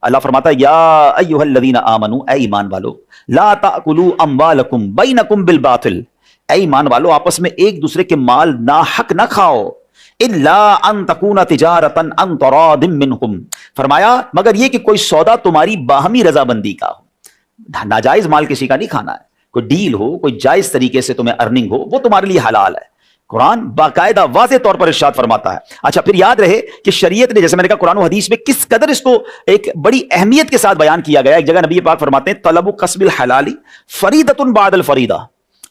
اللہ فرماتا ہے یا ایھا الذین آمنو، اے ایمان والو، لا تاکلوا اموالکم بینکم بالباطل، اے ایمان والو آپس میں ایک دوسرے کے مال ناحق نہ کھاؤ، الا ان تکون تجارتا عن تراض منکم، فرمایا مگر یہ کہ کوئی سودا تمہاری باہمی رضامندی کا ہو، ناجائز مال کسی کا نہیں کھانا ہے، کوئی ڈیل ہو، کوئی جائز طریقے سے تمہیں ارننگ ہو، وہ تمہارے لیے حلال ہے۔ قرآن باقاعدہ واضح طور پر ارشاد فرماتا ہے۔ اچھا پھر یاد رہے کہ شریعت نے، جیسے میں نے کہا قرآن و حدیث میں کس قدر اس کو ایک بڑی اہمیت کے ساتھ بیان کیا گیا۔ ایک جگہ نبی پاک فرماتے ہیں طلب کسب الحلال فریضۃ بعد الفریضہ،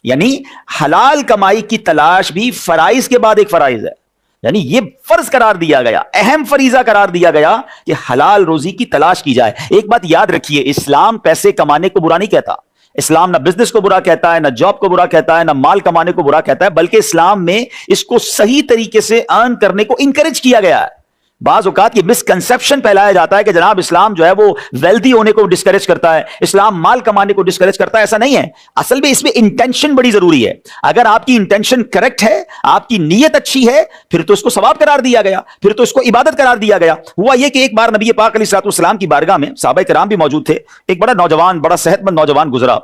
یعنی حلال کمائی کی تلاش بھی فرائض کے بعد ایک فرائض ہے، یعنی یہ فرض قرار دیا گیا، اہم فریضہ قرار دیا گیا کہ حلال روزی کی تلاش کی جائے۔ ایک بات یاد رکھیے، اسلام پیسے کمانے کو برا نہیں کہتا، اسلام نہ بزنس کو برا کہتا ہے، نہ جاب کو برا کہتا ہے، نہ مال کمانے کو برا کہتا ہے، بلکہ اسلام میں اس کو صحیح طریقے سے ارن کرنے کو انکریج کیا گیا ہے۔ بعض اوقات یہ مسکنسیپشن پھیلایا جاتا ہے کہ جناب اسلام جو ہے وہ ویلدی ہونے کو ڈسکریج کرتا ہے، اسلام مال کمانے کو ڈسکریج کرتا ہے، ایسا نہیں ہے۔ اصل میں اس میں انٹینشن بڑی ضروری ہے۔ اگر آپ کی انٹینشن کریکٹ ہے، آپ کی نیت اچھی ہے، پھر تو اس کو ثواب قرار دیا گیا، پھر تو اس کو عبادت قرار دیا گیا۔ ہوا یہ کہ ایک بار نبی پاک علیہ السلام کی بارگاہ میں صحابہ کرام بھی موجود تھے، ایک بڑا نوجوان، بڑا صحت مند نوجوان گزرا،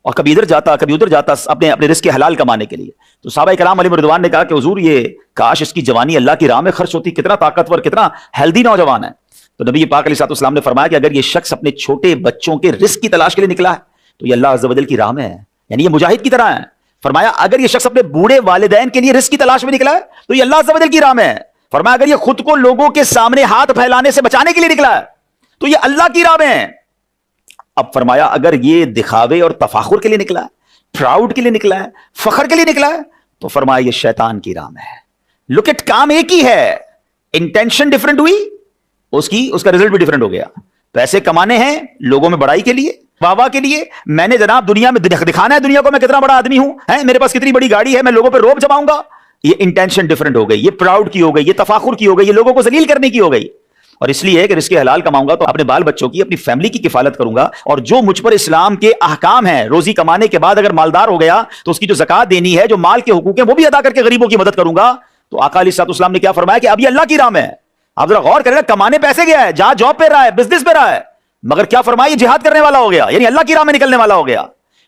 اور کبھی ادھر جاتا کبھی ادھر جاتا اپنے رزق حلال کمانے کے لیے۔ تو صحابہ کرام علیہ رضوان نے کہا کہ حضور یہ کاش اس کی جوانی اللہ کی راہ میں خرچ ہوتی، کتنا طاقتور، کتنا ہیلدی نوجوان ہے۔ تو نبی پاک علیہ السلام نے فرمایا کہ اگر یہ شخص اپنے چھوٹے بچوں کے رزق کی تلاش کے لیے نکلا ہے تو یہ اللہ عز و جل کی راہ میں ہے، یعنی یہ مجاہد کی طرح ہے۔ فرمایا اگر یہ شخص اپنے بوڑھے والدین کے لیے رزق کی تلاش میں نکلا ہے تو یہ اللہ عز و جل کی راہ میں ہے۔ فرمایا اگر یہ خود کو لوگوں کے سامنے ہاتھ پھیلانے سے بچانے کے لیے نکلا ہے تو یہ اللہ کی راہ میں ہے۔ اب فرمایا اگر یہ دکھاوے اور تفاخر کے لیے نکلا ہے، پراؤڈ کے لیے نکلا ہے، فخر کے لیے نکلا ہے، تو فرمایا یہ شیطان کی راہ میں ہے۔ لک اٹ، کام ایک ہی ہے، انٹینشن ڈیفرنٹ ہوئی، اس کا رزلٹ بھی ڈیفرنٹ ہو گیا۔ پیسے کمانے ہیں لوگوں میں بڑائی کے لیے، واہ کے لیے، میں نے جناب دنیا میں دکھانا ہے دنیا کو میں کتنا بڑا آدمی ہوں، میرے پاس کتنی بڑی گاڑی ہے، میں لوگوں پہ روب جماؤں گا، یہ انٹینشن ڈیفرنٹ ہو گئی، یہ پراؤڈ کی ہو گئی، یہ تفاخر کی ہو گئی، یہ لوگوں کو ذلیل کرنے کی ہو گئی۔ اور اس لیے کہ رزق حلال کماؤں گا تو اپنے بال بچوں کی، اپنی فیملی کی کفالت کروں گا، اور جو مجھ پر اسلام کے احکام ہیں، روزی کمانے کے بعد اگر مالدار ہو گیا تو اس کی جو زکات دینی ہے، جو مال کے حقوق ہیں وہ بھی ادا کر کے غریبوں کی مدد کروں گا۔ تو آقا علیہ السلام نے کیا فرمایا کہ اب یہ اللہ کی راہ میں ہے۔ آپ ذرا غور کریں، کمانے پیسے گیا ہے، جہاں جاب پہ رہا ہے، بزنس پہ رہا ہے، مگر کیا فرمایا، یہ جہاد کرنے والا ہو گیا، یعنی اللہ کی راہ میں نکلنے والا ہو گیا۔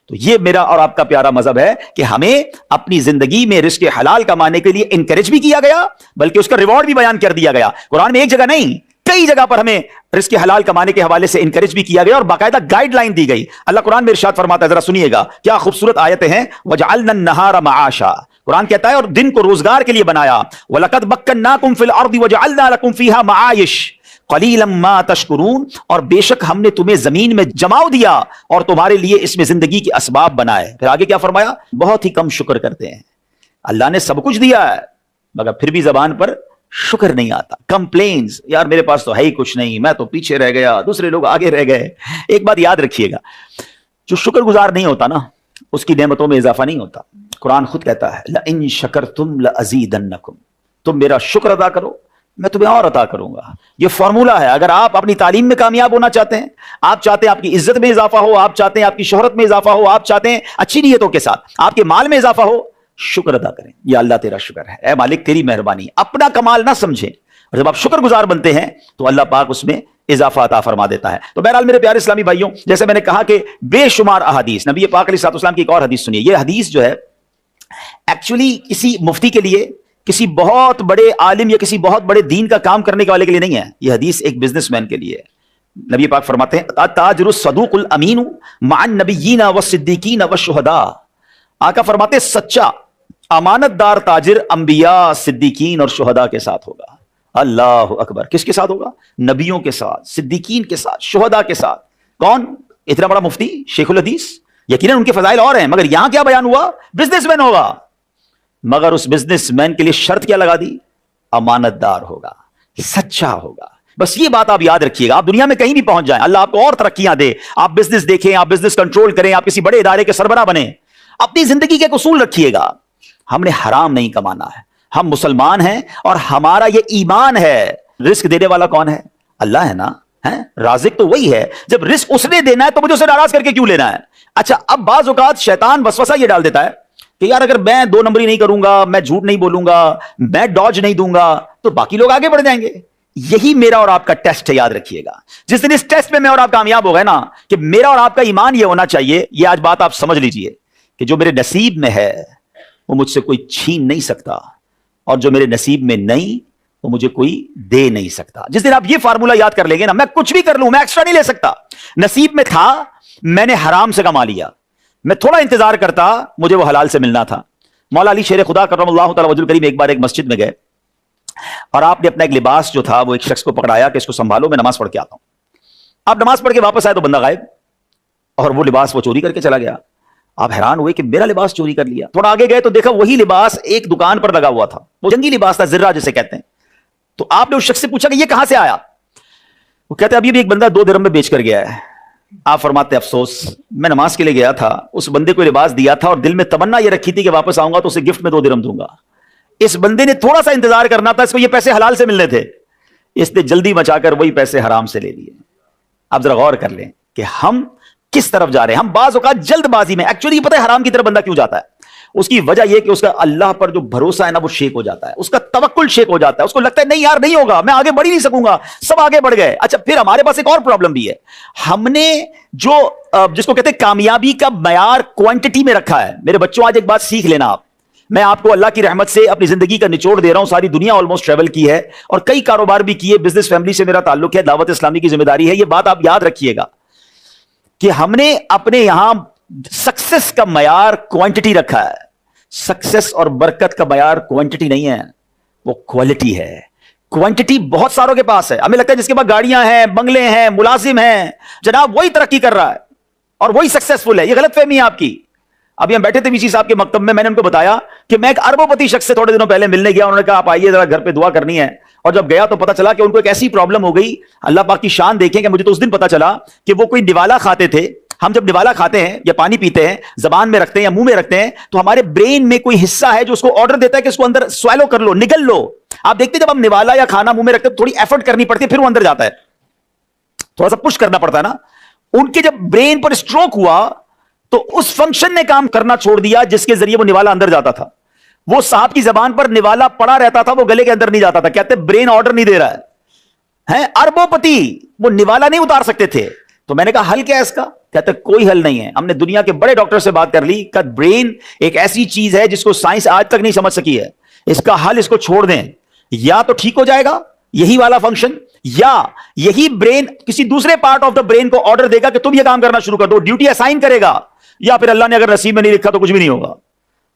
تو یہ میرا اور آپ کا پیارا مذہب ہے کہ ہمیں اپنی زندگی میں رزق حلال کمانے کے لیے انکریج بھی کیا گیا، بلکہ اس کا ریوارڈ بھی بیان کر دیا گیا۔ قرآن میں ایک جگہ نہیں، کئی جگہ پر ہمیں رزق حلال کمانے کے حوالے سے انکریج بھی کیا گیا اور باقاعدہ گائیڈ لائن دی گئی۔ اللہ قرآن میں ارشاد فرماتا ہے، ذرا سنیے گا، کیا خوبصورت آیتیں ہیں۔ وَجَعَلْنَا النَّهَارَ مَعَاشًا، قرآن کہتا ہے اور دن کو روزگار کے لیے بنایا۔ وَلَقَدْ مَكَّنَّاكُمْ فِي الْأَرْضِ وَجَعَلْنَا لَكُمْ فِيهَا مَعَايِشَ قَلِيلًا مَا تَشْكُرُونَ، اور بے شک ہم نے تمہیں زمین میں جماؤ دیا اور تمہارے لیے اس میں زندگی کے اسباب بنائے۔ پھر آگے کیا فرمایا، بہت ہی کم شکر کرتے ہیں۔ اللہ نے سب کچھ دیا ہے مگر پھر بھی زبان پر شکر نہیں آتا، کمپلینز، یار میرے پاس تو ہے ہی کچھ نہیں، میں تو پیچھے رہ گیا، دوسرے لوگ آگے رہ گئے۔ ایک بات یاد رکھیے گا، جو شکر گزار نہیں ہوتا نا اس کی نعمتوں میں اضافہ نہیں ہوتا۔ قرآن خود کہتا ہے لَإِن شَكَرْتُمْ لَأَزِيدَنَّكُمْ، تم میرا شکر ادا کرو میں تمہیں اور عطا کروں گا۔ یہ فارمولا ہے، اگر آپ اپنی تعلیم میں کامیاب ہونا چاہتے ہیں، آپ چاہتے ہیں آپ کی عزت میں اضافہ ہو، آپ چاہتے ہیں آپ کی شہرت میں اضافہ ہو، آپ چاہتے ہیں اچھی نیتوں کے ساتھ آپ کے مال میں اضافہ ہو، شکر ادا کریں۔ یا اللہ تیرا شکر ہے، اے مالک تیری مہربانی، اپنا کمال نہ سمجھیں، اور جب آپ شکر گزار بنتے ہیں تو اللہ پاک اس میں اضافہ عطا فرما دیتا ہے۔ تو بہرحال میرے پیارے اسلامی بھائیوں، جیسے میں نے کہا کہ بے شمار احادیث، نبی پاک علیہ السلام کی ایک اور حدیث سنیے۔ یہ حدیث جو ہے ایکچولی کسی مفتی کے لیے، کسی بہت بڑے عالم یا کسی بہت بڑے دین کا کام کرنے کے والے کے لیے نہیں ہے، یہ حدیث ایک بزنس مین کے لیے ہے۔ نبی پاک فرماتے ہیں تاجر الصدوق الامین مع النبیین والصدیقین والشہداء، آقا فرماتے ہیں سچا امانت دار تاجر انبیاء، صدیقین اور شہداء کے ساتھ ہوگا۔ اللہ اکبر، کس کے ساتھ ہوگا؟ نبیوں کے ساتھ، صدیقین کے ساتھ، شہداء کے ساتھ۔ کون؟ اتنا بڑا مفتی شیخ الحدیث، یقیناً ان کے فضائل اور ہیں، مگر یہاں کیا بیان ہوا؟ بزنس مین ہوگا، مگر اس بزنس مین کے لیے شرط کیا لگا دی؟ امانت دار ہوگا، سچا ہوگا۔ بس یہ بات آپ یاد رکھیے گا، آپ دنیا میں کہیں بھی پہنچ جائیں، اللہ آپ کو اور ترقیاں دے، آپ بزنس دیکھیں، آپ بزنس کنٹرول کریں، آپ کسی بڑے ادارے کے سربراہ بنیں، اپنی زندگی کے ایک اصول رکھیے گا، ہم نے حرام نہیں کمانا ہے، ہم مسلمان ہیں اور ہمارا یہ ایمان ہے۔ رزق دینے والا کون ہے؟ اللہ ہے نا، رازق تو وہی ہے، جب رزق اس نے دینا ہے تو مجھے اسے ناراض کر کے کیوں لینا ہے؟ اچھا اب بعض اوقات شیطان وسوسہ یہ ڈال دیتا ہے کہ یار اگر میں 2 نمبری نہیں کروں گا، میں جھوٹ نہیں بولوں گا، میں ڈاج نہیں دوں گا تو باقی لوگ آگے بڑھ جائیں گے، یہی میرا اور آپ کا ٹیسٹ ہے, یاد رکھیے گا. جس دن اس ٹیسٹ میں میں اور آپ کامیاب ہو گئے نا, کہ میرا اور آپ کا ایمان یہ ہونا چاہیے, یہ آج بات آپ سمجھ لیجئے, کہ جو میرے نصیب میں ہے وہ مجھ سے کوئی چھین نہیں سکتا, اور جو میرے نصیب میں نہیں وہ مجھے کوئی دے نہیں سکتا. جس دن آپ یہ فارمولا یاد کر لیں گے نا, میں کچھ بھی کر لوں, میں ایکسٹرا نہیں لے سکتا. نصیب میں تھا, میں نے حرام سے کما لیا, میں تھوڑا انتظار کرتا, مجھے وہ حلال سے ملنا تھا. مولا علی شیر خدا کرم اللہ تعالی وجہ الکریم ایک بار ایک مسجد میں گئے, اور آپ نے اپنا ایک لباس جو تھا وہ ایک شخص کو پکڑایا کہ اس کو سنبھالو, میں نماز پڑھ کے آتا ہوں. آپ نماز پڑھ کے واپس آئے تو بندہ غائب, اور وہ لباس وہ چوری کر کے چلا گیا. آپ حیران ہوئے کہ میرا لباس چوری کر لیا. تھوڑا آگے گئے تو دیکھا وہی لباس ایک دکان پر لگا ہوا تھا, وہ جنگی لباس تھا, زرہ جسے کہتے ہیں. تو آپ نے اس شخص سے پوچھا کہ یہ کہاں سے آیا؟ وہ کہتے ابھی بھی ایک بندہ 2 درہم میں بیچ کر گیا ہے. آپ فرماتے افسوس, میں نماز کے لیے گیا تھا, اس بندے کو لباس دیا تھا, اور دل میں تمنا یہ رکھی تھی کہ واپس آؤں گا تو اسے گفٹ میں 2 درہم دوں گا. اس بندے نے تھوڑا سا انتظار کرنا تھا, اس کو یہ پیسے حلال سے ملنے تھے, اس نے جلدی مچا کر وہی پیسے حرام سے لے لیے. آپ ذرا غور کر لیں کہ ہم کس طرف جا رہے ہیں. ہم بعض اوقات جلد بازی میں, ایکچولی پتہ ہے حرام کی طرف بندہ کیوں جاتا ہے؟ اس کی وجہ یہ کہ اس کا اللہ پر جو بھروسہ ہے نا وہ شیک ہو جاتا ہے, اس کا توکل شیک ہو جاتا ہے, اس کو لگتا ہے نہیں یار نہیں ہوگا, میں آگے بڑھ ہی نہیں سکوں گا, سب آگے بڑھ گئے. اچھا پھر ہمارے پاس ایک اور پرابلم بھی ہے, ہم نے جو جس کو کہتے ہیں کامیابی کا معیار کوانٹٹی میں رکھا ہے. میرے بچوں آج ایک بات سیکھ لینا آپ, میں آپ کو اللہ کی رحمت سے اپنی زندگی کا نچوڑ دے رہا ہوں, ساری دنیا آلموسٹ ٹریول کی ہے, اور کئی کاروبار بھی کیے, بزنس فیملی سے میرا تعلق ہے, دعوت اسلامی کی ذمہ داری ہے. یہ بات آپ یاد رکھیے گا کہ ہم نے اپنے یہاں سکسس کا معیار کوانٹٹی رکھا ہے. سکسس اور برکت کا معیار کوانٹٹی نہیں ہے, وہ کوالٹی ہے. کوانٹٹی بہت ساروں کے پاس ہے, ہمیں لگتا ہے جس کے پاس گاڑیاں ہیں, بنگلے ہیں, ملازم ہیں, جناب وہی ترقی کر رہا ہے اور وہی سکسیسفل ہے. یہ غلط فہمی ہے آپ کی. ابھی ہم بیٹھے تھے ویسی صاحب کے مکتب میں نے ان کو بتایا کہ میں ایک اربوں پتی شخص سے تھوڑے دنوں پہلے ملنے گیا, انہوں نے کہا آپ آئیے ذرا گھر پہ دعا کرنی ہے. اور جب گیا تو پتا چلا کہ ان کو ایک ایسی پرابلم ہو گئی, اللہ پاک کی شان دیکھیں کہ مجھے تو اس دن پتا چلا کہ وہ کوئی نوالا کھاتے تھے. ہم جب نوالا کھاتے ہیں یا پانی پیتے ہیں, زبان میں رکھتے ہیں یا منہ میں رکھتے ہیں, تو ہمارے برین میں کوئی حصہ ہے جو اس کو آرڈر دیتا ہے کہ اس کو اندر سوالو کر لو, نگل لو. آپ دیکھتے ہیں جب ہم نوالا یا کھانا منہ میں رکھتے ہیں تھوڑی ایفرٹ کرنی پڑتی ہے, پھر وہ اندر جاتا ہے, تھوڑا سا پش کرنا پڑتا ہے نا. ان کے جب برین پر اسٹروک ہوا تو اس فنکشن نے کام کرنا چھوڑ دیا جس کے ذریعے وہ نوالا اندر جاتا تھا. وہ صاحب کی زبان پر نوالا پڑا رہتا تھا, وہ گلے کے اندر نہیں جاتا تھا. کہتے برین آرڈر نہیں دے رہا ہے. اربوں پتی وہ نوالا نہیں اتار سکتے تھے. تو میں نے کہا حل کیا ہے اس کا؟ کہتے کوئی حل نہیں ہے. ہم نے دنیا کے بڑے ڈاکٹر سے بات کر لی کہ برین ایک ایسی چیز ہے جس کو سائنس آج تک نہیں سمجھ سکی ہے, اس کا حل اس کو چھوڑ دیں, یا تو ٹھیک ہو جائے گا یہی والا فنکشن, یا یہی برین کسی دوسرے پارٹ آف دا برین کو آرڈر دے گا کہ تم یہ کام کرنا شروع کر دو, ڈیوٹی اسائن کرے گا, یا پھر اللہ نے اگر نصیب میں نہیں لکھا تو کچھ بھی نہیں ہوگا.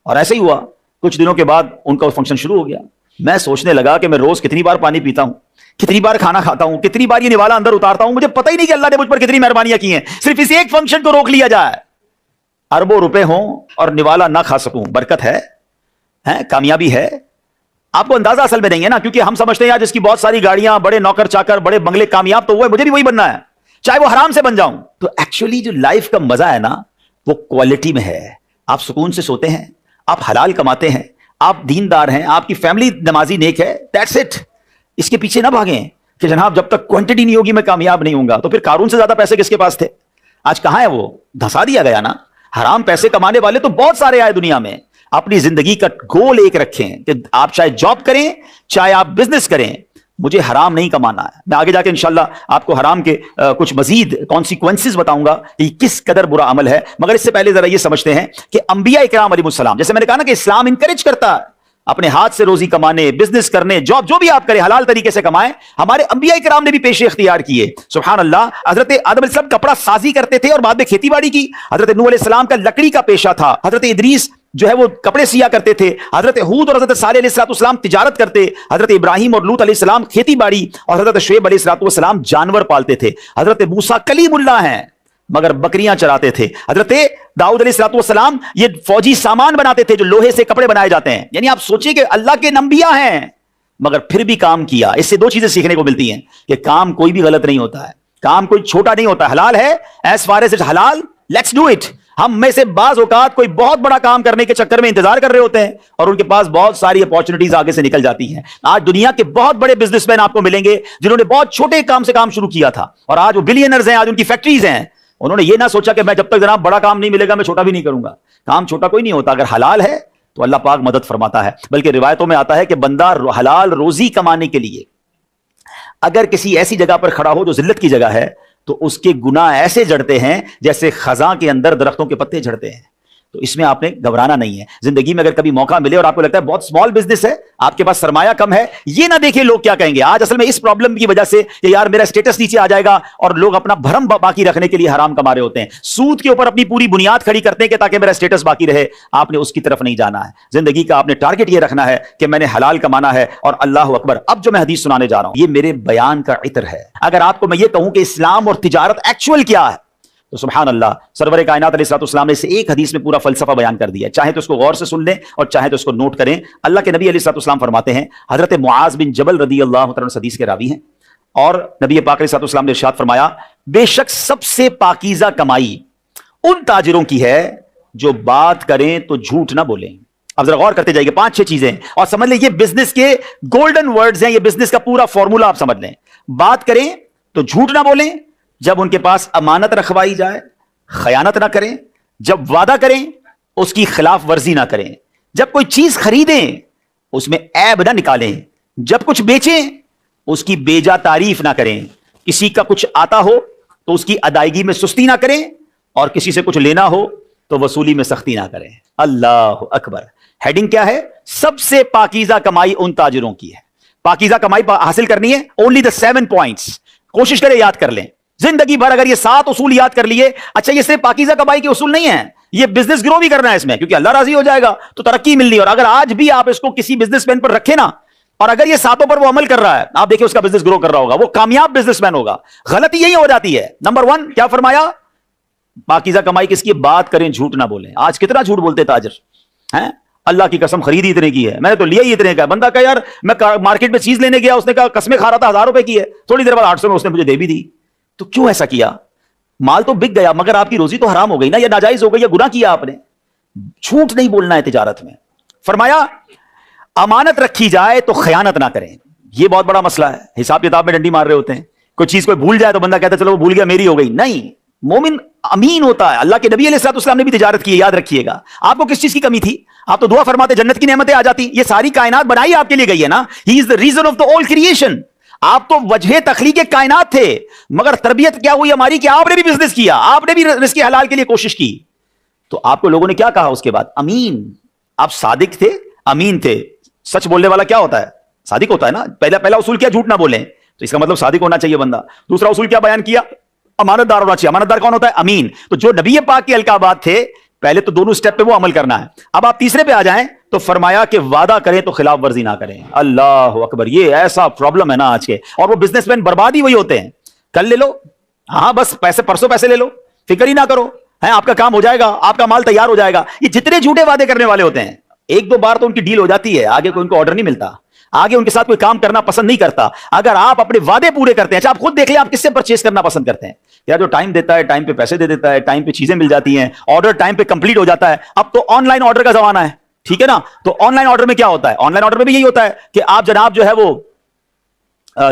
اور ایسے ہی ہوا. کچھ دنوں کے بعد ان کا فنکشن شروع ہو گیا. میں سوچنے لگا کہ میں روز کتنی بار پانی پیتا ہوں, کتنی بار کھانا کھاتا ہوں, کتنی بار یہ نوالا اندر اتارتا ہوں, مجھے پتہ ہی نہیں کہ اللہ نے مجھ پر کتنی مہربانیاں کی ہیں, صرف اس ایک فنکشن کو روک لیا جائے. اربوں روپے ہوں اور نوالا نہ کھا سکوں, برکت ہے, کامیابی ہے. آپ کو اندازہ اصل میں نہیں ہے نا, کیونکہ ہم سمجھتے ہیں جس کی بہت ساری گاڑیاں, بڑے نوکر چاکر, بڑے بنگلے, کامیاب تو وہ ہے, مجھے بھی وہی بننا ہے, چاہے وہ حرام سے بن جاؤں. تو ایکچولی جو لائف کا مزہ ہے نا وہ کوالٹی میں ہے. آپ سکون سے سوتے ہیں, آپ حلال کماتے ہیں, آپ دیندار ہیں, آپ کی فیملی نمازی نیک ہے, دیٹس اٹ. اس کے پیچھے نہ بھاگیں کہ جناب جب تک کوانٹٹی نہیں ہوگی میں کامیاب نہیں ہوں گا. تو پھر قارون سے زیادہ پیسے کس کے پاس تھے؟ آج کہاں ہے وہ؟ دھسا دیا گیا نا. حرام پیسے کمانے والے تو بہت سارے آئے دنیا میں. اپنی زندگی کا گول ایک رکھیں کہ آپ چاہے جاب کریں چاہے آپ بزنس کریں, مجھے حرام نہیں کمانا ہے. میں آگے جا کے انشاءاللہ آپ کو حرام کے کچھ مزید کانسیکوینسز بتاؤں گا کہ کس قدر برا عمل ہے. مگر اس سے پہلے ذرا یہ سمجھتے ہیں کہ انبیاء اکرام علیہ السلام, جیسے میں نے کہا نا کہ اسلام انکریج کرتا ہے اپنے ہاتھ سے روزی کمانے, بزنس کرنے, جاب جو بھی آپ کریں حلال طریقے سے کمائیں. ہمارے انبیاء اکرام نے بھی پیشے اختیار کیے. سبحان اللہ. حضرت آدم علیہ السلام کپڑا سازی کرتے تھے اور بعد میں کھیتی باڑی کی. حضرت نوح علیہ السلام کا لکڑی کا پیشہ تھا. حضرت ادریس جو ہے وہ کپڑے سیا کرتے تھے. حضرت ہود اور حضرت صالح علیہ السلام تجارت کرتے. حضرت ابراہیم اور لوط علیہ السلام کھیتی باڑی, اور حضرت شعیب علیہ السلام جانور پالتے تھے. حضرت موسیٰ کلیم اللہ ہیں مگر بکریاں چراتے تھے. حضرت داؤد علیہ السلام یہ فوجی سامان بناتے تھے جو لوہے سے کپڑے بنائے جاتے ہیں. یعنی آپ سوچیں کہ اللہ کے انبیاء ہیں مگر پھر بھی کام کیا. اس سے 2 چیزیں سیکھنے کو ملتی ہیں کہ کام کوئی بھی غلط نہیں ہوتا ہے, کام کوئی چھوٹا نہیں ہوتا. حلال ہے, ایز فار ایز اٹس حلال, لیٹس ڈو اٹ. ہم میں سے بعض اوقات کوئی بہت بڑا کام کرنے کے چکر میں انتظار کر رہے ہوتے ہیں اور ان کے پاس بہت ساری اپارچونیٹیز آگے سے نکل جاتی ہیں. آج دنیا کے بہت بڑے بزنس مین آپ کو ملیں گے جنہوں نے بہت چھوٹے کام سے کام شروع کیا تھا اور آج وہ بلینئرز ہیں, آج ان کی فیکٹریز ہیں. انہوں نے یہ نہ سوچا کہ میں جب تک جناب بڑا کام نہیں ملے گا میں چھوٹا بھی نہیں کروں گا. کام چھوٹا کوئی نہیں ہوتا, اگر حلال ہے تو اللہ پاک مدد فرماتا ہے. بلکہ روایتوں میں آتا ہے کہ بندہ حلال روزی کمانے کے لیے اگر کسی ایسی جگہ پر کھڑا ہو جو ذلت کی جگہ ہے تو اس کے گناہ ایسے جڑتے ہیں جیسے خزاں کے اندر درختوں کے پتے جھڑتے ہیں. تو اس میں آپ نے گھبرانا نہیں ہے. زندگی میں اگر کبھی موقع ملے اور آپ کو لگتا ہے بہت اسمال بزنس ہے, آپ کے پاس سرمایہ کم ہے, یہ نہ دیکھیں لوگ کیا کہیں گے. آج اصل میں اس پرابلم کی وجہ سے کہ یار میرا اسٹیٹس نیچے آ جائے گا, اور لوگ اپنا بھرم باقی رکھنے کے لیے حرام کما رہے ہوتے ہیں, سود کے اوپر اپنی پوری بنیاد کھڑی کرتے ہیں کہ تاکہ میرا اسٹیٹس باقی رہے. آپ نے اس کی طرف نہیں جانا ہے. زندگی کا آپ نے ٹارگٹ یہ رکھنا ہے کہ میں نے حلال کمانا ہے. اور اللہ اکبر, اب جو میں حدیث سنانے جا رہا ہوں یہ میرے بیان کا عطر ہے. اگر آپ کو میں یہ کہوں کہ اسلام اور تجارت ایکچوئل کیا ہے تو سبحان اللہ, سرور کائنات علیہ الصلوۃ والسلام نے اسے ایک حدیث میں پورا فلسفہ بیان کر دیا. چاہے تو اس کو غور سے سن لیں اور چاہے تو اس کو نوٹ کریں. اللہ کے نبی علیہ الصلوۃ والسلام فرماتے ہیں, حضرت معاذ بن جبل رضی اللہ عنہ اس حدیث کے راوی ہیں, اور نبی پاک علیہ الصلوۃ والسلام نے ارشاد فرمایا, بے شک سب سے پاکیزہ کمائی ان تاجروں کی ہے جو بات کریں تو جھوٹ نہ بولیں. اب ذرا غور کرتے جائیے, 5-6 چیزیں اور سمجھ لیں یہ بزنس کے گولڈن ورڈز ہیں, یہ بزنس کا پورا فارمولا آپ سمجھ لیں. بات کریں تو جھوٹ نہ بولیں, جب ان کے پاس امانت رکھوائی جائے خیانت نہ کریں, جب وعدہ کریں اس کی خلاف ورزی نہ کریں, جب کوئی چیز خریدیں اس میں عیب نہ نکالیں, جب کچھ بیچیں اس کی بیجا تعریف نہ کریں, کسی کا کچھ آتا ہو تو اس کی ادائیگی میں سستی نہ کریں, اور کسی سے کچھ لینا ہو تو وصولی میں سختی نہ کریں. اللہ اکبر. ہیڈنگ کیا ہے؟ سب سے پاکیزہ کمائی ان تاجروں کی ہے. پاکیزہ کمائی حاصل کرنی ہے, اونلی دا 7 پوائنٹس. کوشش کریں یاد کر لیں زندگی بھر. اگر یہ 7 اصول یاد کر لیے, اچھا یہ صرف پاکیزہ کمائی کے اصول نہیں ہیں, یہ بزنس گرو بھی کرنا ہے اس میں, کیونکہ اللہ راضی ہو جائے گا تو ترقی ملنی. اور اگر آج بھی آپ اس کو کسی بزنس مین پر رکھے نا, اور اگر یہ 7 پر وہ عمل کر رہا ہے, آپ دیکھیں اس کا بزنس گرو کر رہا ہوگا, وہ کامیاب بزنس مین ہوگا. غلطی یہی ہو جاتی ہے. نمبر 1 کیا فرمایا؟ پاکیزہ کمائی کس کی؟ بات کریں جھوٹ نہ بولیں. آج کتنا جھوٹ بولتے تاجر ہیں, اللہ کی قسم خریدی اتنے کی ہے, میں نے تو لیا ہی اتنے کا. بندہ کہا یار میں مارکیٹ میں چیز لینے گیا, اس نے کہا قسمیں کھا رہا تھا 1000 روپے کی ہے, تھوڑی دیر بعد 800 میں اس نے مجھے دے بھی دی. تو کیوں ایسا کیا؟ مال تو بک گیا مگر آپ کی روزی تو حرام ہو گئی نا, یا ناجائز ہو گئی, یا گناہ کیا آپ نے. جھوٹ نہیں بولنا ہے تجارت میں. فرمایا امانت رکھی جائے تو خیانت نہ کریں. یہ بہت بڑا مسئلہ ہے, حساب کتاب میں ڈنڈی مار رہے ہوتے ہیں. کوئی چیز کوئی بھول جائے تو بندہ کہتا ہے چلو وہ بھول گیا میری ہو گئی. نہیں, مومن امین ہوتا ہے. اللہ کے نبی علیہ الصلوۃ والسلام نے بھی تجارت کی ہے, یاد رکھیے گا. آپ کو کس چیز کی کمی تھی؟ آپ تو دعا فرماتے جنت کی نعمتیں آ جاتی. یہ ساری کائنات بنائی آپ کے لیے گئی ہے نا. He is the reason of the all creation. آپ تو وجہ تخلیق کائنات تھے, مگر تربیت کیا ہوئی ہماری کہ آپ نے بھی بزنس کیا, آپ نے بھی رزق حلال کے لیے کوشش کی. تو آپ کو لوگوں نے کیا کہا اس کے بعد؟ امین. آپ صادق تھے, امین تھے. سچ بولنے والا کیا ہوتا ہے؟ صادق ہوتا ہے نا. پہلا اصول کیا؟ جھوٹ نہ بولیں. تو اس کا مطلب صادق ہونا چاہیے بندہ. دوسرا اصول کیا بیان کیا؟ امانت دار ہونا چاہیے. امانت دار کون ہوتا ہے؟ امین. تو جو نبی پاک کے القابات تھے, پہلے تو دونوں سٹیپ پہ وہ عمل کرنا ہے. اب آپ تیسرے پہ آ جائیں تو فرمایا کہ وعدہ کریں تو خلاف ورزی نہ کریں. اللہ اکبر. یہ ایسا پرابلم ہے نا آج کے, اور وہ بزنس مین برباد ہی وہی ہوتے ہیں. کل لے لو, ہاں بس پیسے پرسوں پیسے لے لو, فکر ہی نہ کرو, ہے آپ کا کام ہو جائے گا, آپ کا مال تیار ہو جائے گا. یہ جتنے جھوٹے وعدے کرنے والے ہوتے ہیں, 1-2 بار تو ان کی ڈیل ہو جاتی ہے, آگے کوئی ان کو آرڈر نہیں ملتا, آگے ان کے ساتھ کوئی کام کرنا پسند نہیں کرتا. اگر آپ اپنے وعدے پورے کرتے ہیں, اچھا آپ خود دیکھ لیں آپ کس سے پرچیز کرنا پسند کرتے ہیں. یا جو ٹائم دیتا ہے, ٹائم پہ پیسے دے دیتا ہے, ٹائم پہ چیزیں مل جاتی ہیں, آرڈر ٹائم پہ کمپلیٹ ہو جاتا ہے. اب تو آن لائن آرڈر کا زمانہ ہے, ٹھیک ہے نا. تو آن لائن آرڈر میں کیا ہوتا ہے؟ آن لائن آرڈر میں بھی یہی ہوتا ہے کہ آپ جناب جو ہے وہ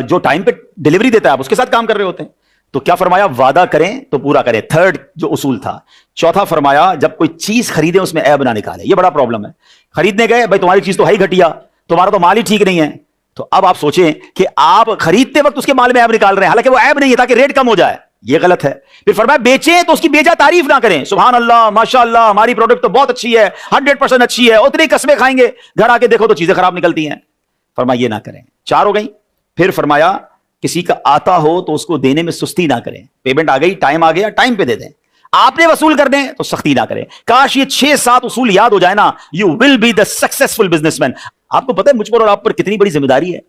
جو ٹائم پہ ڈلیوری دیتا ہے آپ اس کے ساتھ کام کر رہے ہوتے ہیں. تو کیا فرمایا؟ وعدہ کریں تو پورا کریں. 3rd جو اصول تھا. 4تھا فرمایا جب کوئی چیز خریدیں اس میں عیب نہ نکالیں. یہ بڑا پرابلم ہے. خریدنے گئے, بھائی تمہاری چیز تو ہے ہی گھٹیا, تمہارا تو مال ہی ٹھیک نہیں ہے. تو اب آپ سوچیں کہ آپ خریدتے وقت اس کے مال میں عیب نکال رہے ہیں, حالانکہ وہ عیب نہیں ہے تاکہ ریٹ کم ہو جائے. یہ غلط ہے. پھر فرمایا بیچیں تو اس کی بیجا تعریف نہ کریں. سبحان اللہ, ماشاءاللہ, ہماری پروڈکٹ تو بہت اچھی ہے, 100% اچھی ہے, اتنی قسمیں کھائیں گے, گھر آ کے دیکھو تو چیزیں خراب نکلتی ہیں. فرمایا یہ نہ کریں. 4 ہو گئی. پھر فرمایا کسی کا آتا ہو تو اس کو دینے میں سستی نہ کریں. پیمنٹ آ گئی, ٹائم آ گیا, ٹائم پہ دے دیں. آپ نے وصول کر دیں تو سختی نہ کریں. کاش یہ 6-7 اصول یاد ہو جائے نا, you will be the successful business man. آپ کو پتہ ہے مجھ پر اور آپ پر کتنی بڑی ذمہ داری ہے,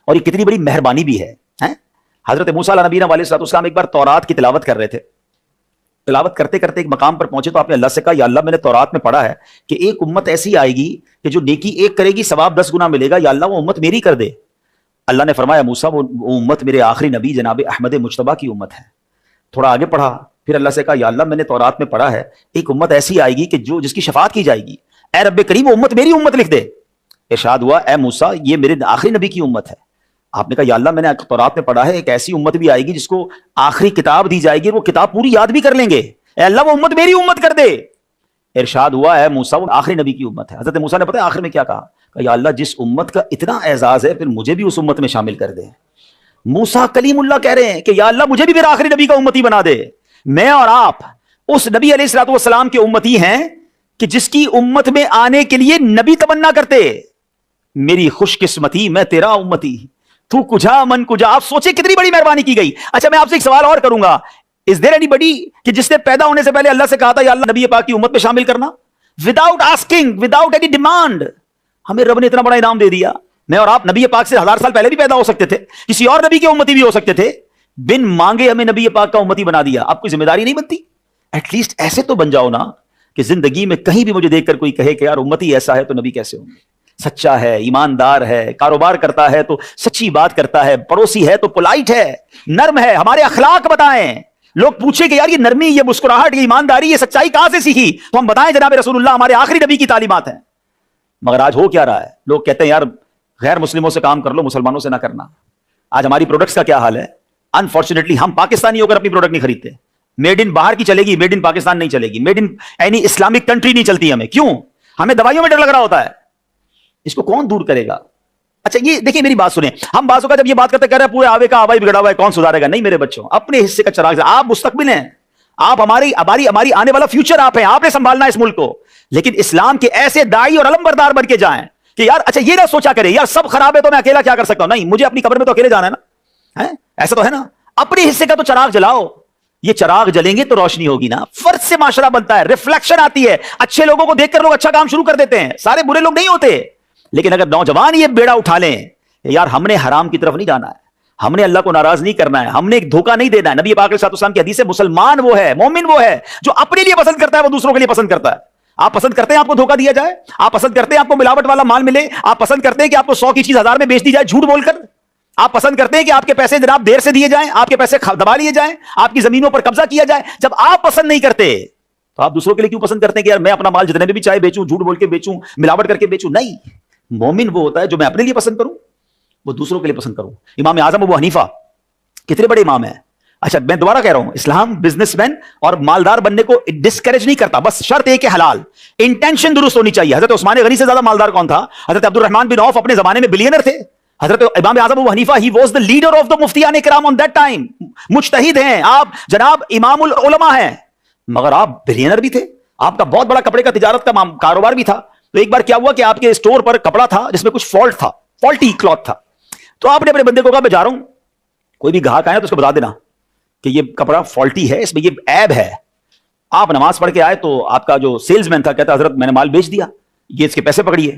اور یہ کتنی بڑی مہربانی بھی ہے. حضرت موسیٰ علیہ نبینا علیہ السلام ایک بار تورات کی تلاوت کر رہے تھے. تلاوت کرتے کرتے ایک مقام پر پہنچے تو آپ نے اللہ سے کہا, یا اللہ میں نے تورات میں پڑھا ہے کہ ایک امت ایسی آئے گی کہ جو نیکی ایک کرے گی ثواب 10 گنا ملے گا, یا اللہ وہ امت میری کر دے. اللہ نے فرمایا موسیٰ وہ امت میرے آخری نبی جناب احمد مجتبیٰ کی امت ہے. تھوڑا آگے پڑھا, پھر اللہ سے کہا, یا اللہ میں نے تورات میں پڑھا ہے ایک امت ایسی آئے گی کہ جس کی شفاعت کی جائے گی, اے رب کریم وہ امت میری امت لکھ دے. ارشاد ہوا, اے موسیٰ یہ میرے آخری نبی کی امت ہے. آپ نے کہا, یا اللہ میں نے تورات میں پڑھا ہے ایک ایسی امت بھی آئے گی جس کو آخری کتاب دی جائے گی, وہ کتاب پوری یاد بھی کر لیں گے, اے اللہ وہ امت میری امت کر دے. ارشاد ہوا, اے موسیٰ وہ آخری نبی کی امت ہے. حضرت موسیٰ نے پتہ ہے آخر میں کیا کہا, کہ یا اللہ جس امت کا اتنا اعزاز ہے پھر مجھے بھی اس امت میں شامل کر دے. موسیٰ کلیم اللہ کہہ رہے ہیں کہ یا اللہ مجھے بھی پھر آخری نبی کا امتی بنا دے. میں اور آپ اس نبی علیہ الصلوۃ والسلام کے امتی ہیں کہ جس کی امت میں آنے کے لیے نبی تمنا کرتے. میری خوش قسمتی میں تیرا امتی, تو کجا من کجا. آپ سوچیں کتنی بڑی مہربانی کی گئی. اچھا میں آپ سے ایک سوال اور کروں گا, از دیر اینی بڈی کہ جس نے پیدا ہونے سے پہلے اللہ سے کہا تھا یا اللہ نبی پاک کی امت میں شامل کرنا, without asking, without any demand. ہمیں رب نے اتنا بڑا انعام دے دیا. میں اور آپ نبی پاک سے 1000 سال پہلے بھی پیدا ہو سکتے تھے, کسی اور نبی کے امتی بھی ہو سکتے تھے. بن مانگے ہمیں نبی پاک کا امتی بنا دیا. آپ کی ذمہ داری نہیں بنتی ایٹ لیسٹ ایسے تو بن جاؤ نا کہ زندگی میں کہیں بھی مجھے دیکھ کر کوئی کہے کہ یار امتی ایسا ہے تو نبی کیسے ہوں گے. سچا ہے, ایماندار ہے, کاروبار کرتا ہے تو سچی بات کرتا ہے, پڑوسی ہے تو پولائٹ ہے, نرم ہے. ہمارے اخلاق بتائیں. لوگ پوچھیں کہ یار یہ نرمی, یہ مسکراہٹ, یہ ایمانداری, یہ سچائی کہاں سے سیکھی, تو ہم بتائیں جناب رسول اللہ ہمارے آخری نبی کی تعلیمات ہیں. مگر آج ہو کیا رہا ہے, لوگ کہتے ہیں یار غیر مسلموں سے کام کر لو, مسلمانوں سے نہ کرنا. آج ہماری پروڈکٹس کا کیا حال ہے. انفارچونیٹلی ہم پاکستانی ہو کر اپنی پروڈکٹ نہیں خریدتے. میڈ ان باہر کی چلے گی, میڈ ان پاکستان نہیں چلے گی. Made in any Islamic country نہیں چلتی ہمیں. کیوں؟ ہمیں دوائیوں میں ڈر لگ رہا ہوتا ہے. اس کو کون دور کرے گا؟ اچھا یہ دیکھیں میری بات سنیں, ہم بازو کا جب یہ بات کرتے کہہ رہے ہیں پورے آوے کا آوائی بگڑا ہوا ہے, کون سدھارے گا؟ نہیں میرے بچوں, اپنے حصے کا چراغ. آپ مستقبل ہیں, آپ ہماری آنے والا فیوچر آپ ہیں, آپ نے سنبھالنا ہے اس ملک کو. لیکن اسلام کے ایسے داعی اور علم بردار بن کے جائیں کہ یار اچھا یہ نہ سوچا کرے یار سب خراب ہے تو میں اکیلا کیا کر سکتا ہوں. نہیں, مجھے اپنی قبر میں تو اکیلے جانا ہے نا. ایسا تو ہے نا, اپنے حصے کا تو چراغ جلاؤ. یہ چراغ جلیں گے تو روشنی ہوگی نا. فرد سے معاشرہ بنتا ہے, ریفلیکشن آتی ہے. اچھے لوگوں کو دیکھ کر لوگ اچھا کام شروع کر دیتے ہیں, سارے برے لوگ نہیں ہوتے. لیکن اگر نوجوان یہ بیڑا اٹھا لیں یار ہم نے حرام کی طرف نہیں جانا ہے, ہم نے اللہ کو ناراض نہیں کرنا ہے, ہم نے ایک دھوکہ نہیں دینا ہے. نبی پاک علیہ الصلوۃ والسلام کی حدیث ہے مسلمان وہ ہے, مومن وہ ہے جو اپنے لیے پسند کرتا ہے وہ دوسروں کے لیے پسند کرتا ہے. آپ پسند کرتے ہیں آپ کو دھوکہ دیا جائے, آپ پسند کرتے ہیں آپ کو ملاوٹ والا مال ملے, آپ پسند کرتے ہیں کہ آپ کو 100 کی چیز 1000 میں بیچ دی جائے جھوٹ بول کر, آپ پسند کرتے ہیں کہ آپ کے پیسے جناب دیر سے دیے جائیں, آپ کے پیسے دبا لیے جائیں, آپ کی زمینوں پر قبضہ کیا جائے. جب آپ پسند نہیں کرتے تو آپ دوسروں کے لیے کیوں پسند کرتے ہیں کہ یار میں اپنا مال جتنے میں بھی چاہے بیچوں, جھوٹ بول کے بیچوں, ملاوٹ کر کے بیچوں. نہیں, مومن وہ ہوتا ہے جو میں اپنے لیے پسند کروں وہ دوسروں کے لیے پسند کروں. امام اعظم ابو حنیفہ کتنے بڑے امام ہیں. اچھا میں دوبارہ کہہ رہا ہوں, اسلام بزنس مین اور مالدار بننے کو ڈسکریج نہیں کرتا, بس شرط ایک ہے حلال, انٹینشن درست ہونی چاہیے. حضرت عثمان غنی سے زیادہ مالدار کون تھا؟ حضرت عبد الرحمن بن عوف اپنے زمانے میں بلینر تھے. حضرت امام اعظم Abu Hanifa he was the leader of the مفتیان کرام آن دیٹ ٹائم. مجتہد ہیں آپ جناب, امام العلماء ہیں, مگر آپ بلینر بھی تھے. آپ کا بہت بڑا کپڑے کا تجارت کا کاروبار بھی تھا. تو ایک بار کیا ہوا کہ آپ کے اسٹور پر کپڑا تھا جس میں کچھ فالٹ تھا, فالٹی کلاتھ تھا. تو آپ نے اپنے بندے کو کہا میں جا رہا ہوں, کوئی بھی گاہک آیا تو اس کو بتا دینا کہ یہ کپڑا فالٹی ہے, اس میں یہ عیب ہے. آپ نماز پڑھ کے آئے تو آپ کا جو سیلز مین تھا کہتا حضرت میں نے مال بیچ دیا, یہ اس کے پیسے پکڑیے.